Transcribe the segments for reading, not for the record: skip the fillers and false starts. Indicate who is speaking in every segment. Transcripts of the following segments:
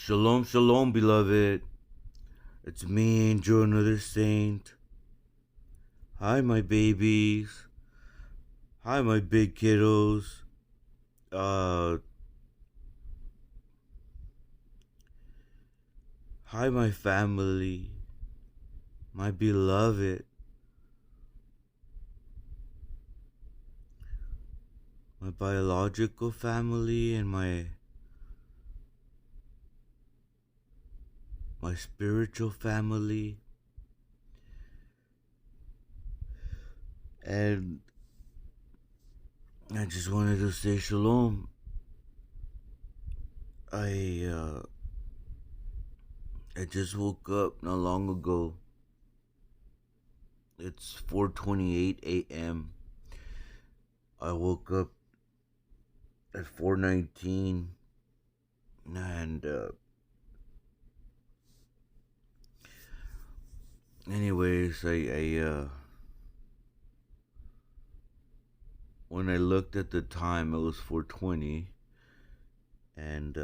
Speaker 1: Shalom, shalom, beloved. It's me, Angel, another saint. Hi, my babies. Hi, my big kiddos. Uh, Hi, my family. My beloved. My biological family and my spiritual family. And I just wanted to say shalom. I, uh, I just woke up not long ago. It's 4:28 a.m. I woke up at 4:19 and anyways, when I looked at the time, it was 4:20, and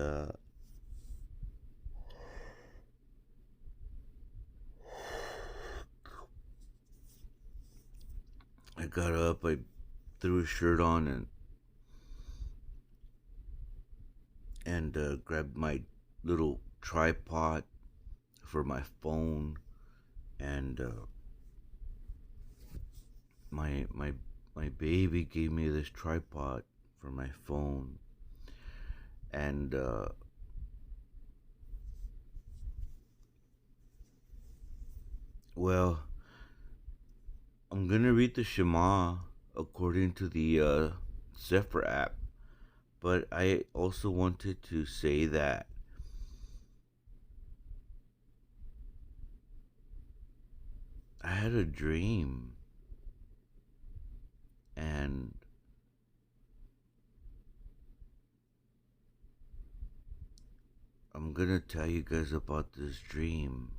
Speaker 1: I got up. I threw a shirt on and grabbed my little tripod for my phone, and my baby gave me this tripod for my phone, and well, I'm gonna read the Shema according to the Zephyr app, but I also wanted to say that I had a dream, and I'm gonna tell you guys about this dream.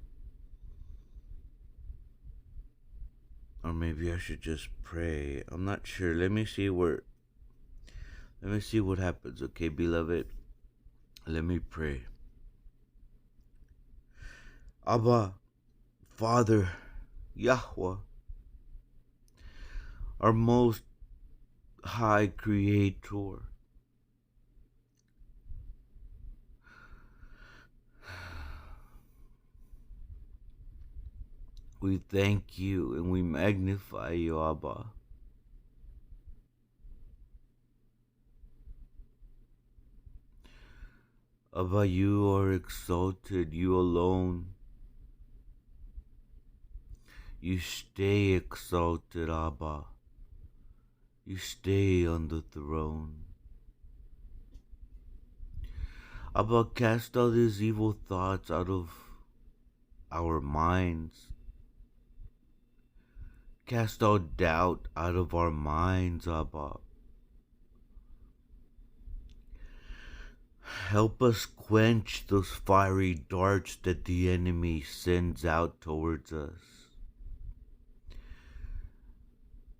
Speaker 1: Or maybe I should just pray. I'm not sure. Let me see what happens, okay, beloved? Let me pray. Abba, Father, Yahweh, our most high creator. We thank you and we magnify you, Abba. Abba, you are exalted, you alone. You stay exalted, Abba. You stay on the throne. Abba, cast all these evil thoughts out of our minds. Cast all doubt out of our minds, Abba. Help us quench those fiery darts that the enemy sends out towards us.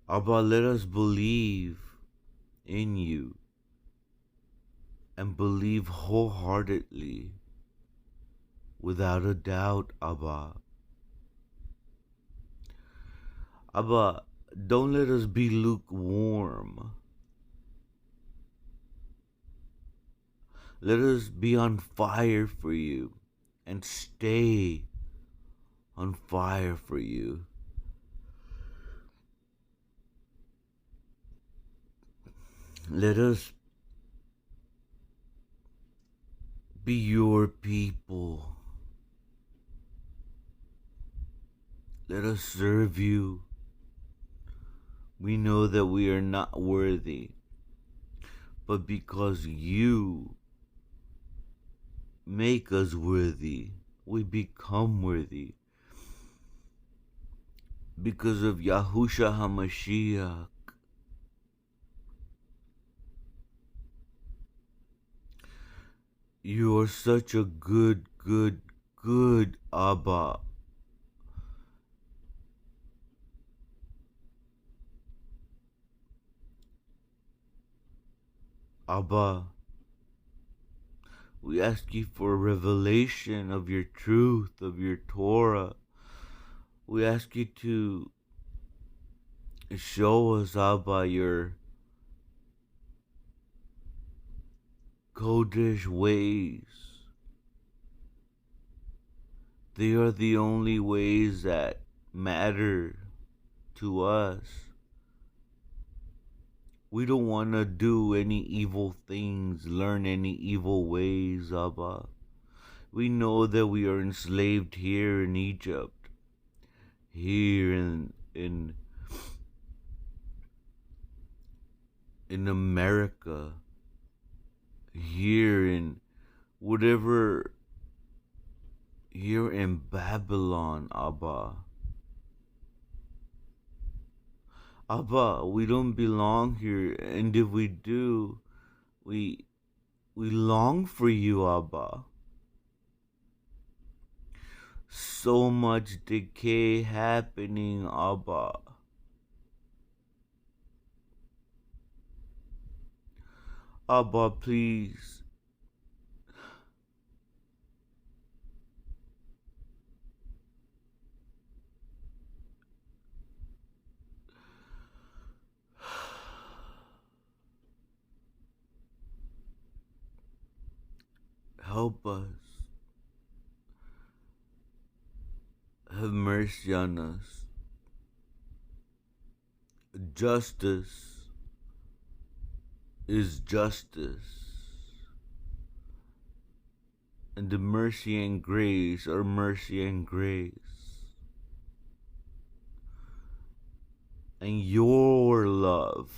Speaker 1: Abba, let us believe in you and believe wholeheartedly, without a doubt, Abba. Abba, don't let us be lukewarm. Let us be on fire for you and stay on fire for you. Let us be your people. Let us serve you. We know that we are not worthy, but because you make us worthy, we become worthy. Because of Yahusha HaMashiach, you are such a good Abba. Abba, We ask you for a revelation of your truth, of your Torah. We ask you to show us, Abba, your Kodesh ways. They are the only ways that matter to us. We don't want to do any evil things, learn any evil ways, Abba. We know that we are enslaved here in Egypt, here in America, here in whatever, here in Babylon, Abba. Abba, we don't belong here, and if we do, we we long for you, Abba. So much decay happening, Abba. Abba, please. Help us. Have mercy on us. Justice is justice. And the mercy and grace are mercy and grace. And your love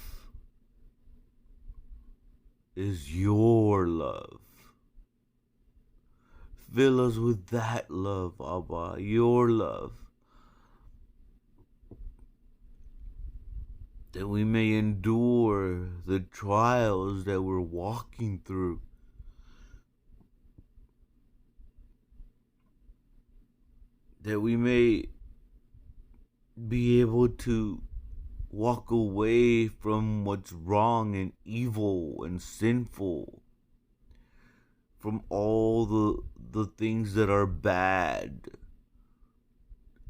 Speaker 1: is your love. Fill us with that love, Abba, your love, that we may endure the trials that we're walking through. That we may be able to walk away from what's wrong and evil and sinful, from all the things that are bad.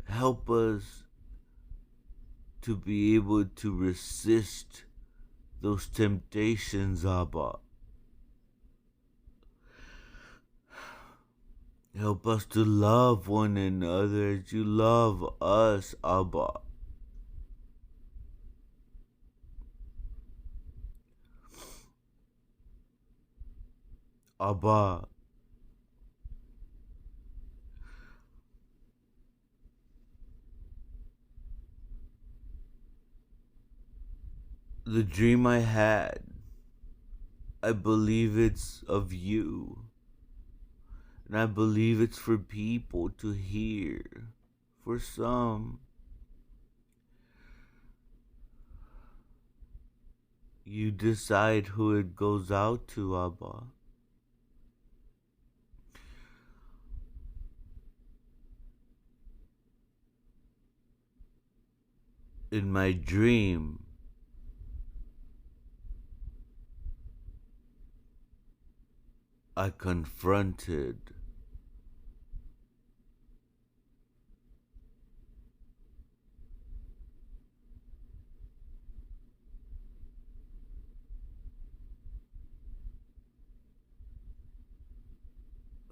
Speaker 1: Help us to be able to resist those temptations, Abba. Help us to love one another as you love us, Abba. Abba, the dream I had, I believe it's of you. And I believe it's for people to hear. For some, you decide who it goes out to, Abba. In my dream, I confronted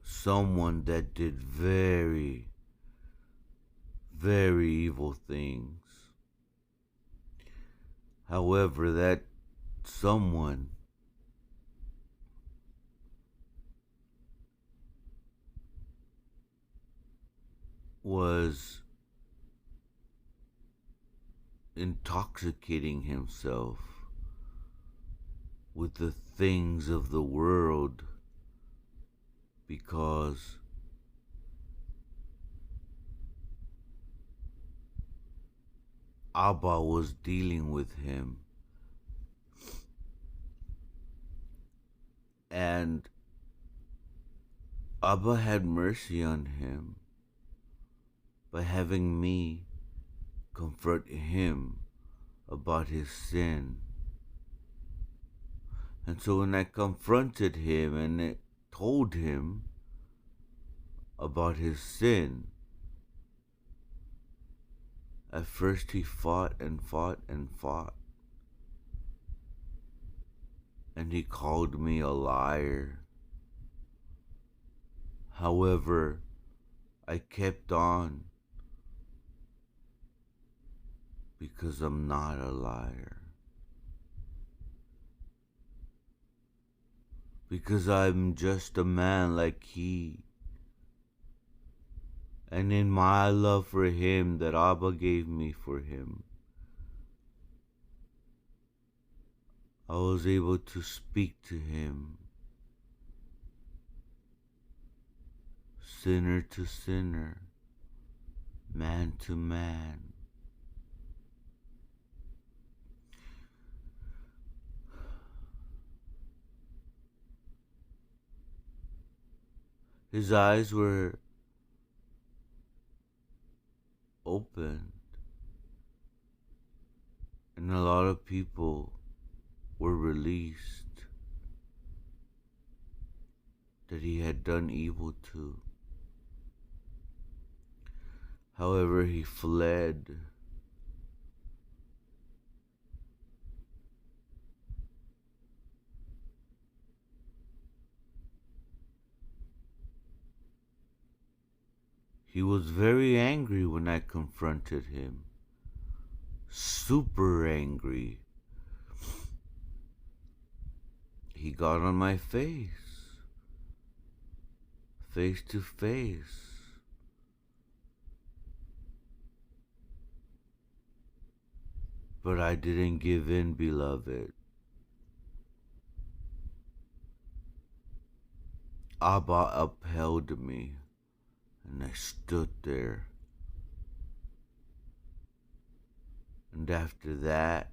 Speaker 1: someone that did very, very evil things. However, that someone was intoxicating himself with the things of the world because Abba was dealing with him. And Abba had mercy on him by having me confront him about his sin. And so when I confronted him and told him about his sin, at first he fought and fought and fought, and he called me a liar. However, I kept on because I'm not a liar. Because I'm just a man like he. And in my love for him that Abba gave me for him, I was able to speak to him, sinner to sinner, man to man. His eyes were opened, and a lot of people were released that he had done evil to. However, he fled. He was very angry when I confronted him. Super angry. He got on my face to face. But I didn't give in, beloved. Abba upheld me, and I stood there. And after that,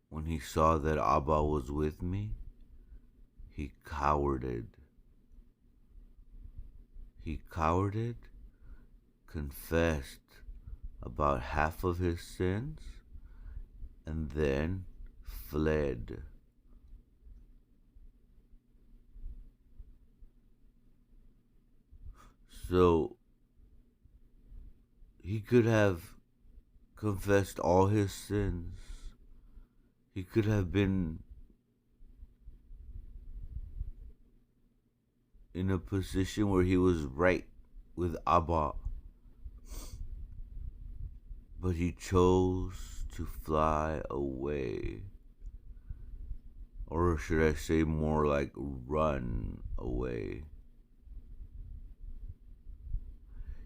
Speaker 1: when he saw that Abba was with me, he cowarded. He cowarded, confessed about half of his sins, and then fled. So he could have confessed all his sins. He could have been in a position where he was right with Abba. But he chose to fly away. Or should I say more like run away?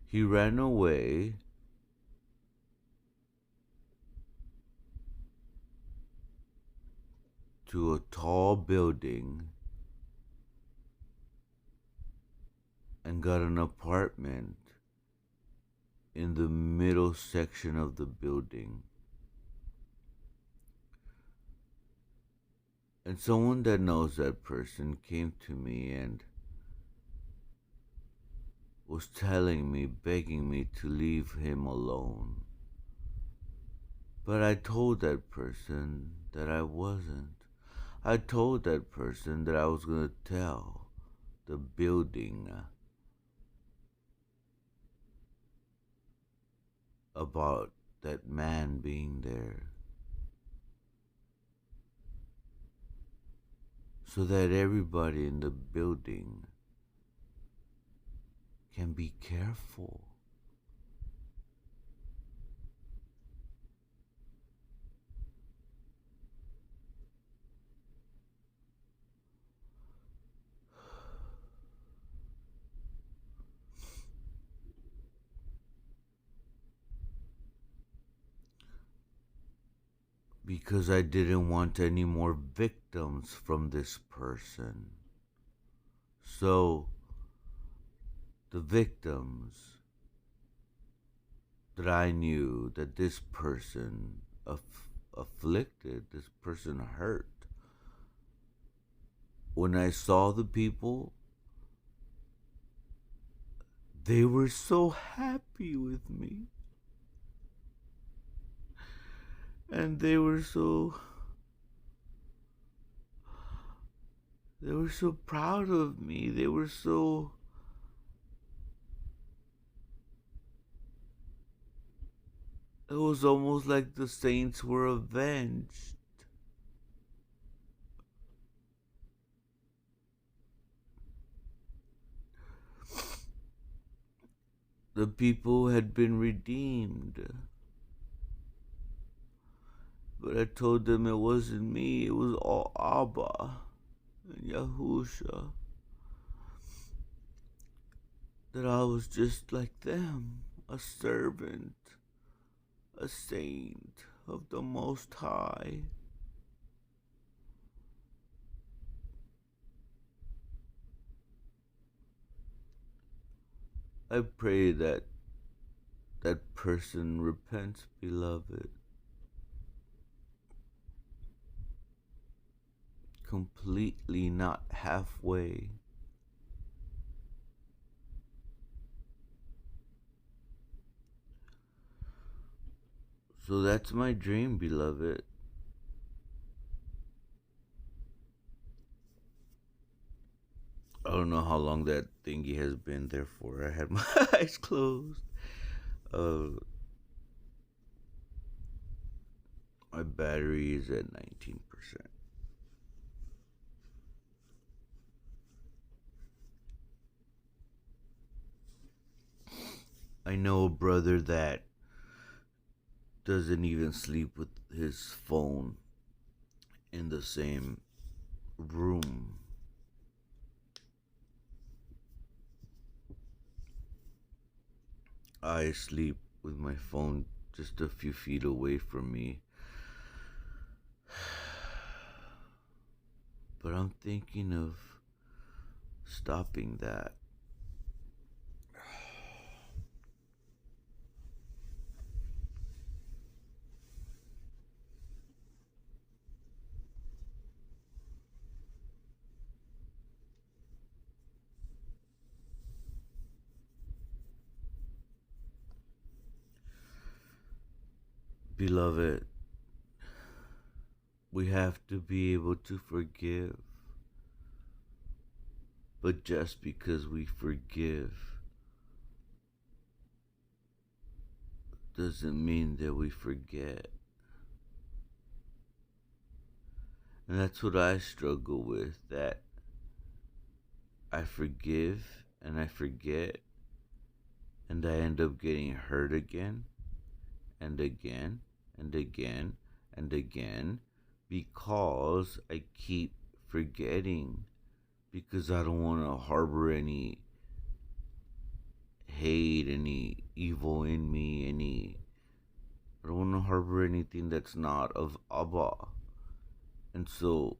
Speaker 1: He ran away to a tall building and got an apartment in the middle section of the building. And someone that knows that person came to me and was telling me, begging me to leave him alone. But I told that person that I wasn't. I told that person that I was going to tell the building about that man being there, so that everybody in the building can be careful. Because I didn't want any more victims from this person. So, the victims that I knew that this person afflicted, this person hurt, when I saw the people, they were so happy with me. And they were so They were so proud of me. They were so. It was almost like the saints were avenged. The people had been redeemed. But I told them it wasn't me, it was all Abba and Yahusha. That I was just like them, a servant, a saint of the Most High. I pray that that person repents, beloved, completely, not halfway. So that's my dream, beloved. I don't know how long that thingy has been there for. I had my eyes closed. Uh, my battery is at 19%. I know a brother that doesn't even sleep with his phone in the same room. I sleep with my phone just a few feet away from me. But I'm thinking of stopping that. Beloved, we have to be able to forgive. But just because we forgive doesn't mean that we forget. And that's what I struggle with, that I forgive and I forget and I end up getting hurt again and again and again and again because I keep forgetting, because I don't want to harbor any hate, any evil in me, I don't want to harbor anything that's not of Abba. And so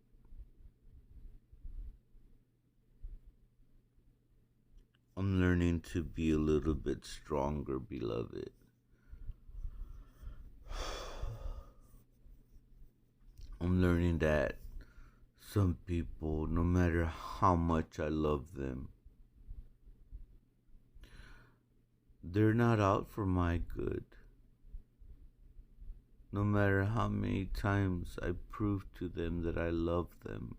Speaker 1: I'm learning to be a little bit stronger, beloved. I'm learning that some people, no matter how much I love them, they're not out for my good. No matter how many times I prove to them that I love them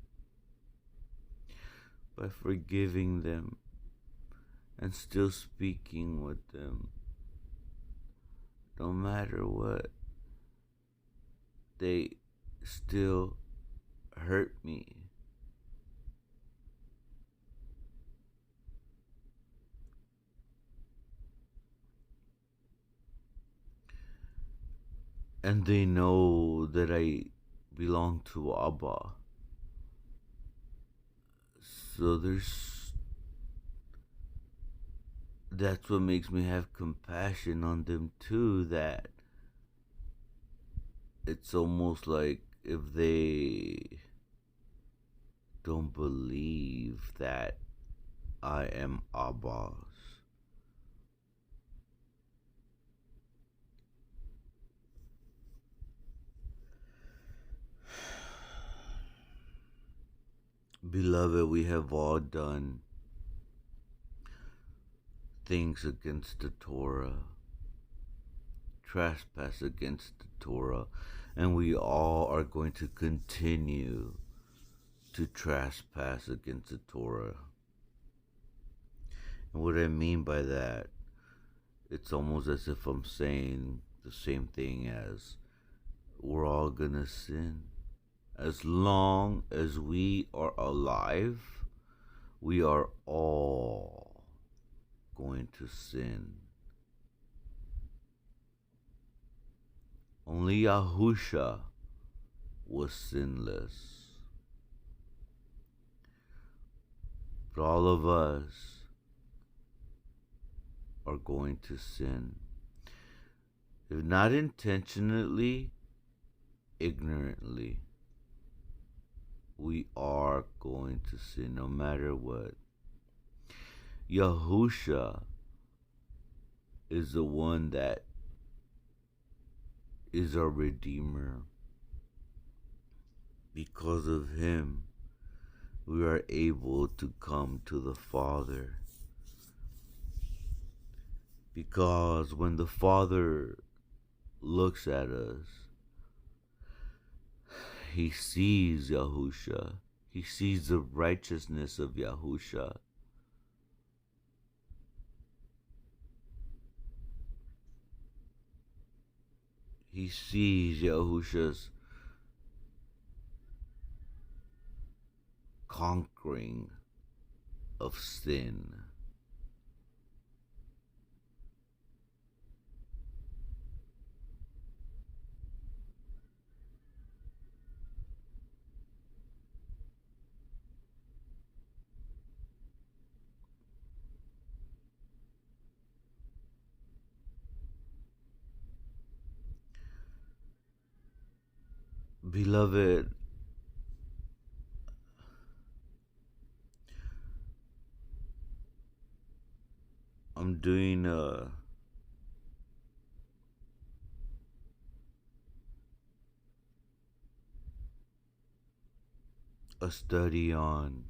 Speaker 1: by forgiving them and still speaking with them, no matter what, they still hurt me. And they know that I belong to Abba. So that's what makes me have compassion on them too, that it's almost like if they don't believe that I am Abba's. Beloved, we have all done things against the Torah, trespass against the Torah, and we all are going to continue to trespass against the Torah. And what I mean by that, it's almost as if I'm saying the same thing as we're all gonna sin. As long as we are alive, we are all going to sin. Only Yahusha was sinless. But all of us are going to sin. If not intentionally, ignorantly, we are going to sin no matter what. Yahusha is the one that is our Redeemer. Because of him, we are able to come to the Father. Because when the Father looks at us, he sees Yahusha. He sees the righteousness of Yahusha. He sees Yahusha's conquering of sin. Beloved, I'm doing a study on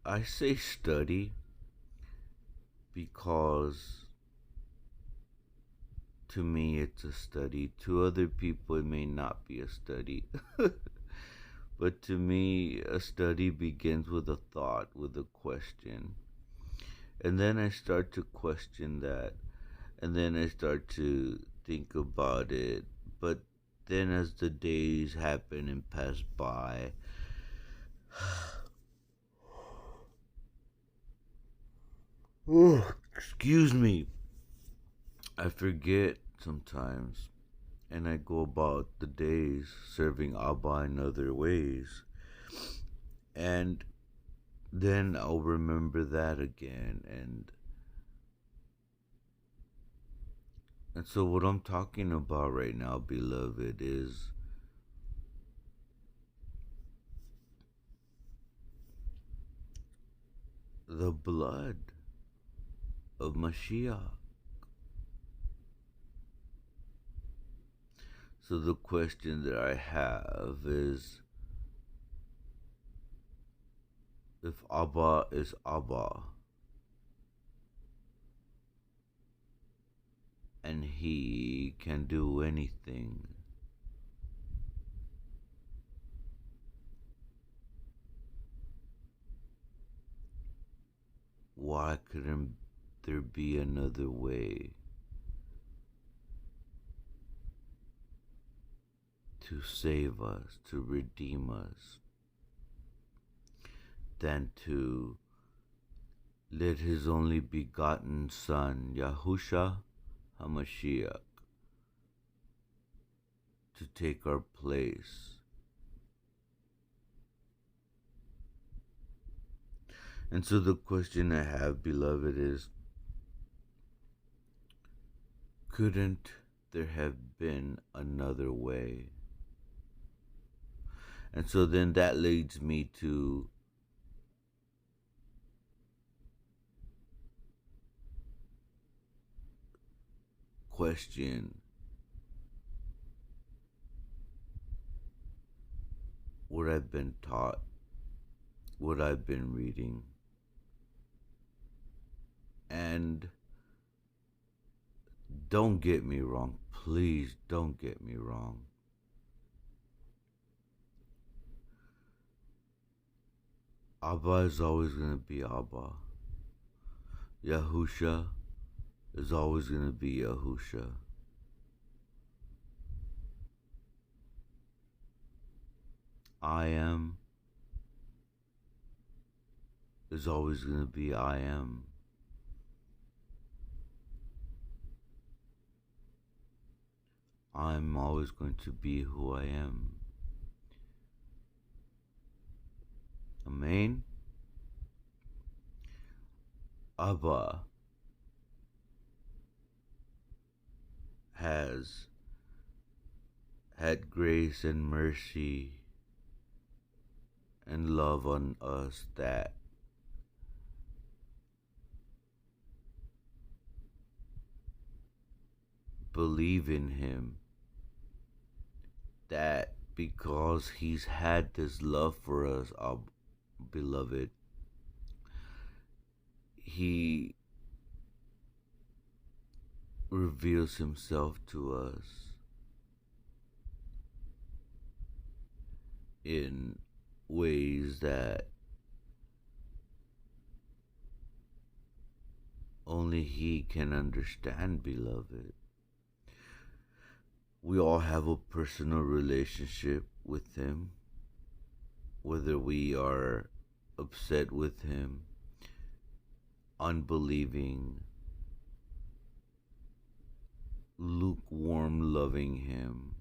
Speaker 1: I say study because to me it's a study. To other people it may not be a study. But to me a study begins with a thought, with a question. And then I start to question that. And then I start to think about it. But then as the days happen and pass by, excuse me, I forget sometimes, and I go about the days serving Abba in other ways. And then I'll remember that again. And so what I'm talking about right now, beloved, is the blood of Mashiach. So the question that I have is, if Abba is Abba, and he can do anything, why couldn't there be another way to save us, to redeem us, than to let his only begotten Son, Yahusha HaMashiach, to take our place? And so the question I have, beloved, is, couldn't there have been another way? And so then that leads me to question what I've been taught, what I've been reading. And don't get me wrong, please don't get me wrong. Abba is always going to be Abba. Yahusha is always going to be Yahusha. I am is always going to be I am. I'm always going to be who I am. Amen. Abba has had grace and mercy and love on us that believe in him, that because he's had this love for us, our beloved, he reveals himself to us in ways that only he can understand, beloved. We all have a personal relationship with him, whether we are upset with him, unbelieving, lukewarm loving him,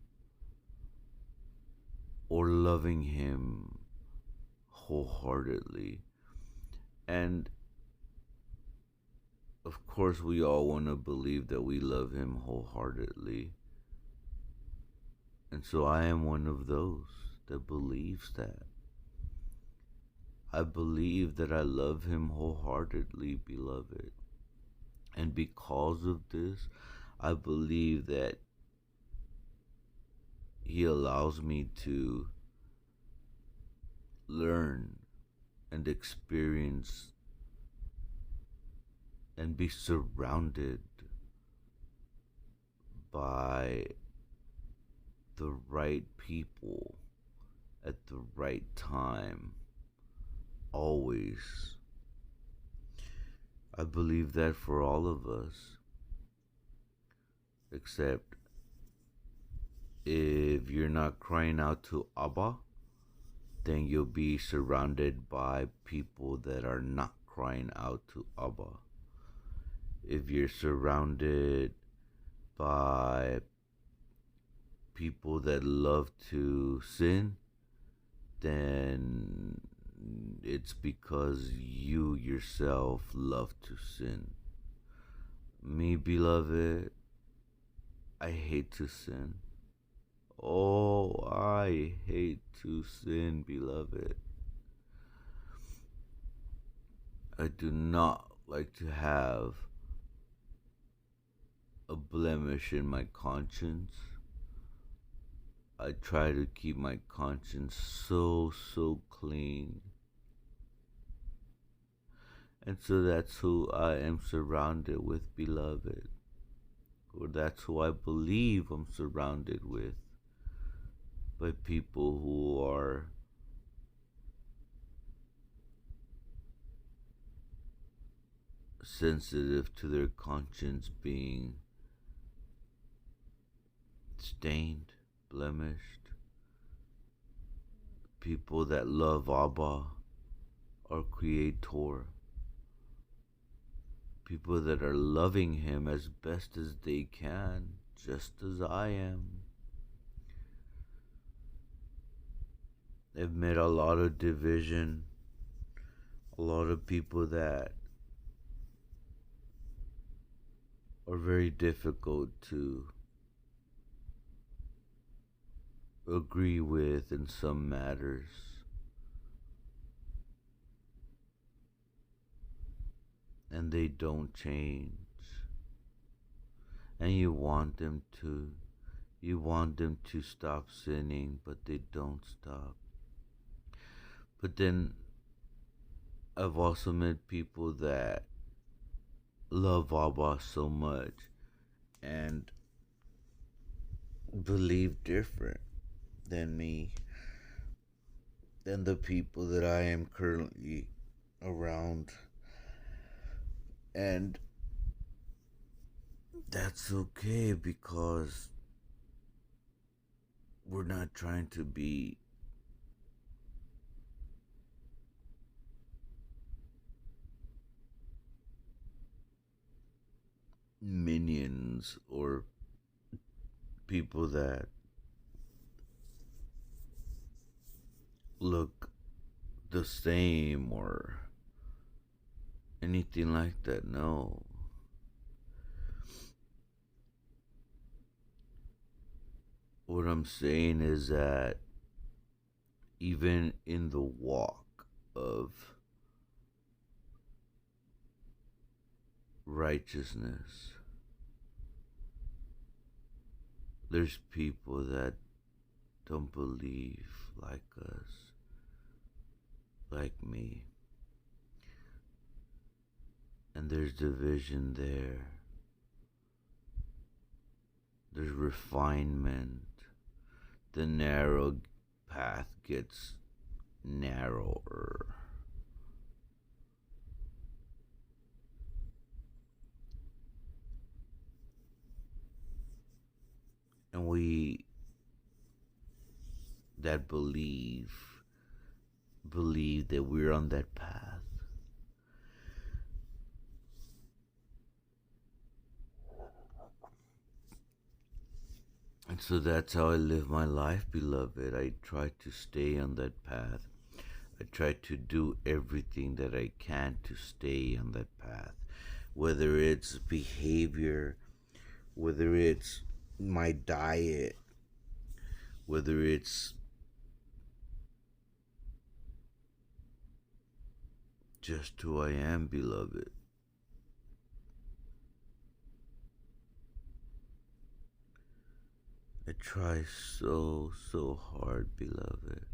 Speaker 1: or loving him wholeheartedly. And of course, we all want to believe that we love him wholeheartedly. And so I am one of those that believes that. I believe that I love him wholeheartedly, beloved. And because of this, I believe that he allows me to learn and experience and be surrounded by the right people at the right time, always. I believe that for all of us, except if you're not crying out to Abba, then you'll be surrounded by people that are not crying out to Abba. If you're surrounded by people that love to sin, then it's because you yourself love to sin. Me, beloved, I hate to sin. Oh, I hate to sin, beloved. I do not like to have a blemish in my conscience. I try to keep my conscience so clean. And so that's who I am surrounded with, beloved. Or that's who I believe I'm surrounded with. By people who are sensitive to their conscience being stained, blemished. People that love Abba, our Creator. People that are loving him as best as they can, just as I am. I've met a lot of division, a lot of people that are very difficult to agree with in some matters. And they don't change. And you want them to. You want them to stop sinning, but they don't stop. But then I've also met people that love Abba so much and believe different than me, than the people that I am currently around. And that's okay because we're not trying to be minions or people that look the same or anything like that. No. What I'm saying is that even in the walk of righteousness, there's people that don't believe like us, like me, and there's division there. There's refinement. The narrow path gets narrower. And we that believe that we're on that path. And so that's how I live my life, beloved. I try to stay on that path. I try to do everything that I can to stay on that path. Whether it's behavior, whether it's my diet, whether it's just who I am, beloved. I try so hard, beloved.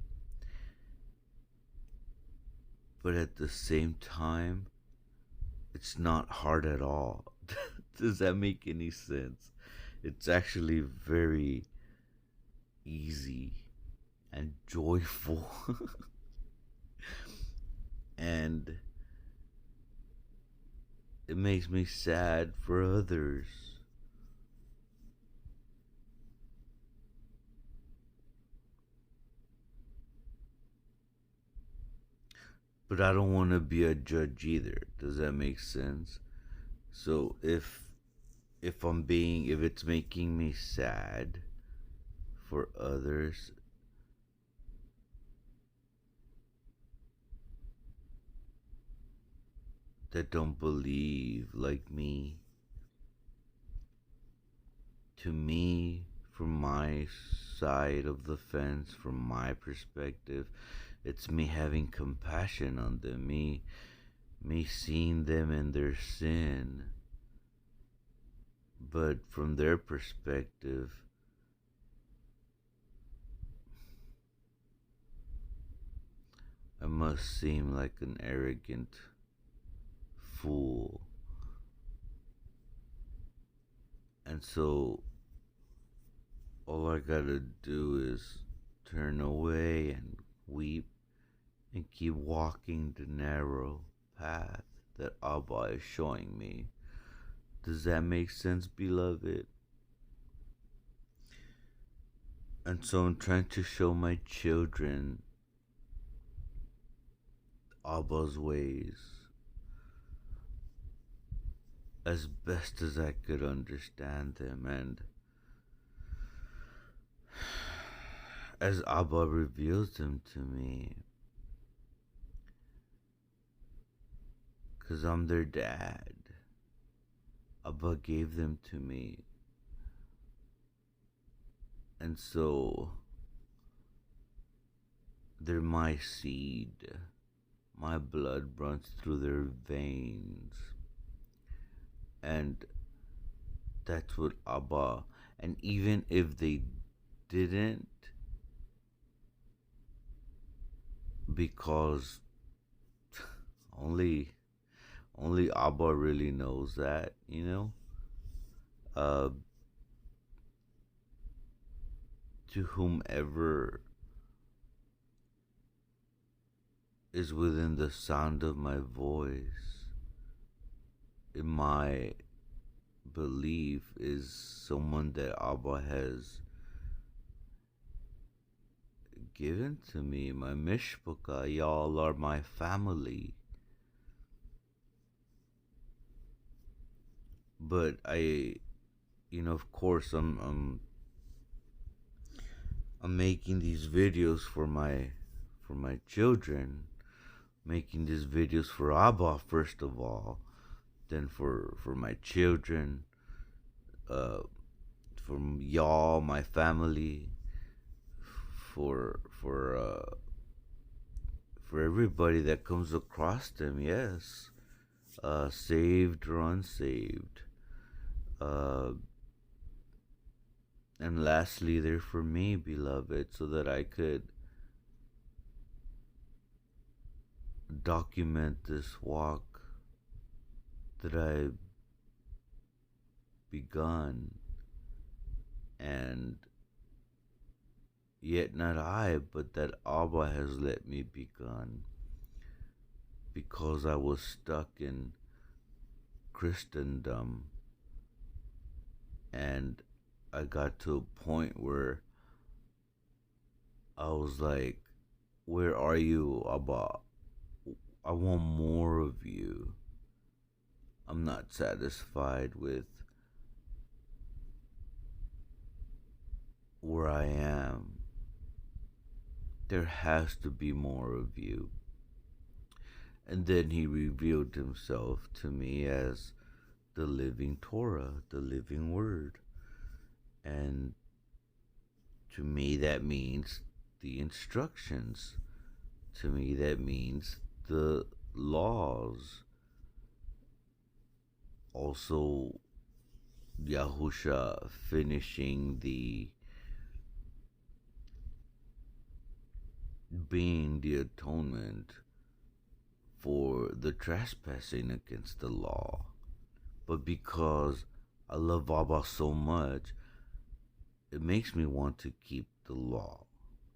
Speaker 1: But at the same time, it's not hard at all. Does that make any sense? It's actually very easy and joyful. And it makes me sad for others. But I don't want to be a judge either. Does that make sense? So if it's making me sad for others that don't believe like me, to me, from my side of the fence, from my perspective, it's me having compassion on them, me seeing them in their sin. But from their perspective, I must seem like an arrogant fool. And so all I gotta do is turn away and weep and keep walking the narrow path that Abba is showing me. Does that make sense, beloved? And so I'm trying to show my children Abba's ways as best as I could understand them and as Abba reveals them to me. Because I'm their dad. Abba gave them to me. And so they're my seed. My blood runs through their veins. And that's what Abba, and even if they didn't, because only Only Abba really knows that, you know? Uh, to whomever is within the sound of my voice, in my belief, is someone that Abba has given to me. My mishpaka, y'all are my family. But of course, I'm making these videos for my children, making these videos for Abba first of all, then for my children, uh, for y'all, my family, for everybody that comes across them. Yes, saved or unsaved. Uh, and lastly, they're for me, beloved, so that I could document this walk that I've begun, and yet not I, but that Abba has let me begun, because I was stuck in Christendom, and I got to a point where I was like, where are you, Abba? I want more of you. I'm not satisfied with where I am. There has to be more of you. And then he revealed himself to me as the living Torah, the living word. And to me, that means the instructions. To me, that means the laws. Also, Yahusha finishing being the atonement for the trespassing against the law. But because I love Abba so much, it makes me want to keep the law.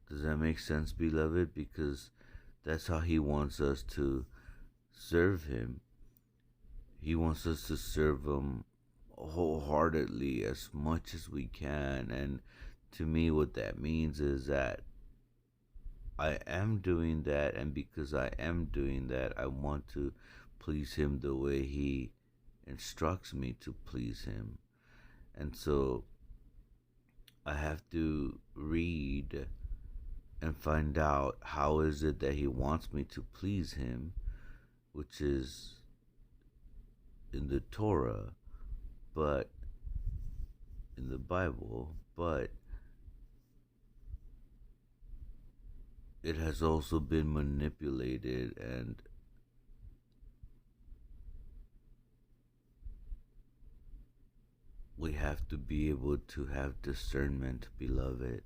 Speaker 1: Does that make sense, beloved? Because that's how he wants us to serve him. He wants us to serve him wholeheartedly as much as we can. And to me, what that means is that I am doing that, and because I am doing that, I want to please him the way he instructs me to please him. And so I have to read and find out how is it that he wants me to please him, which is in the Torah, but in the Bible, but it has also been manipulated, and we have to be able to have discernment, beloved.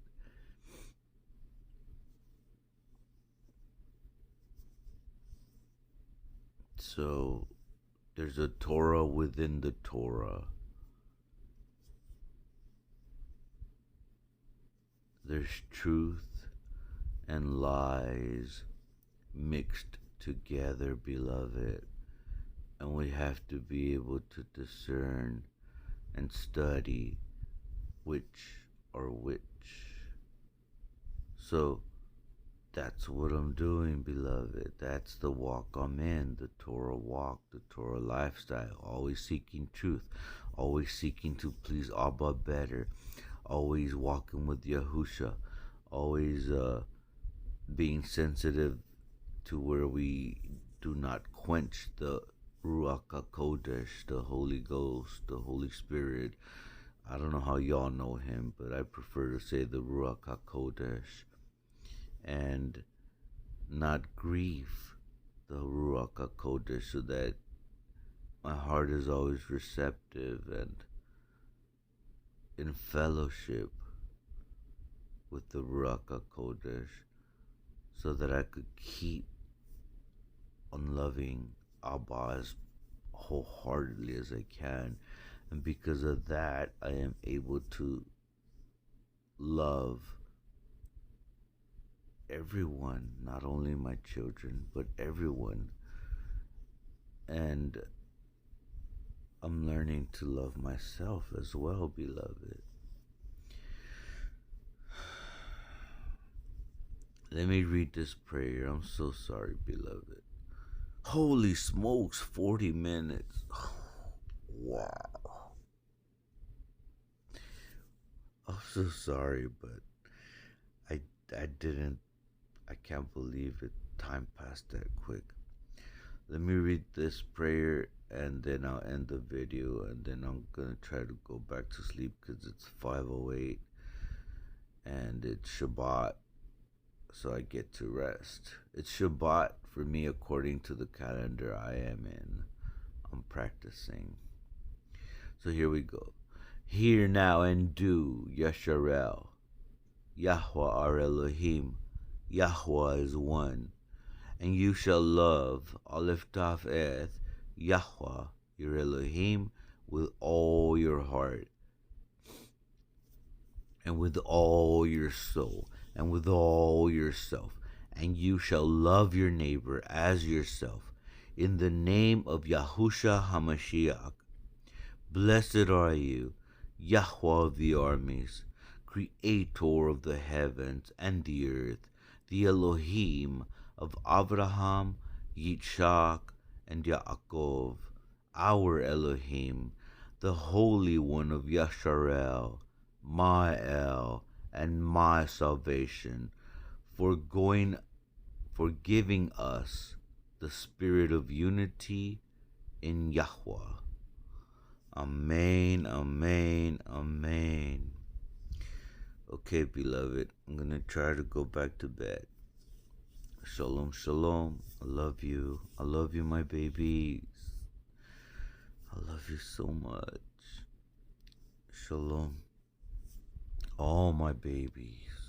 Speaker 1: So there's a Torah within the Torah. There's truth and lies mixed together, beloved. And we have to be able to discern and study which are which. So that's what I'm doing, beloved. That's the walk I'm in, the Torah walk, the Torah lifestyle. Always seeking truth, always seeking to please Abba better, always walking with Yahusha, always being sensitive to where we do not quench the Ruach HaKodesh, the Holy Ghost, the Holy Spirit. I don't know how y'all know him, but I prefer to say the Ruach HaKodesh, and not grieve the Ruach HaKodesh, so that my heart is always receptive and in fellowship with the Ruach HaKodesh, so that I could keep on loving Abba as wholeheartedly as I can. And because of that, I am able to love everyone, not only my children, but everyone. And I'm learning to love myself as well, beloved. Let me read this prayer. I'm so sorry, beloved. Holy smokes, 40 minutes. Wow. I'm so sorry, but I I didn't I can't believe it. Time passed that quick. Let me read this prayer and then I'll end the video and then I'm gonna try to go back to sleep because it's 5:08 and it's Shabbat, so I get to rest. It's Shabbat for me according to the calendar I am in. I'm practicing. So here we go. Hear now and do, Yasharel. Yahweh our Elohim. Yahweh is one. And you shall love Aleph Taf Eth, Yahweh your Elohim, with all your heart, and with all your soul, and with all yourself. And you shall love your neighbor as yourself. In the name of Yahusha HaMashiach. Blessed are you, Yahweh of the armies, creator of the heavens and the earth, the Elohim of Abraham, Yitzhak, and Yaakov, our Elohim, the Holy One of Yasharel, my El, and my salvation, for giving us the spirit of unity in Yahweh. Amen, amen, amen. Okay, beloved, I'm gonna try to go back to bed. Shalom, shalom. I love you. I love you, my babies. I love you so much. Shalom. All my babies.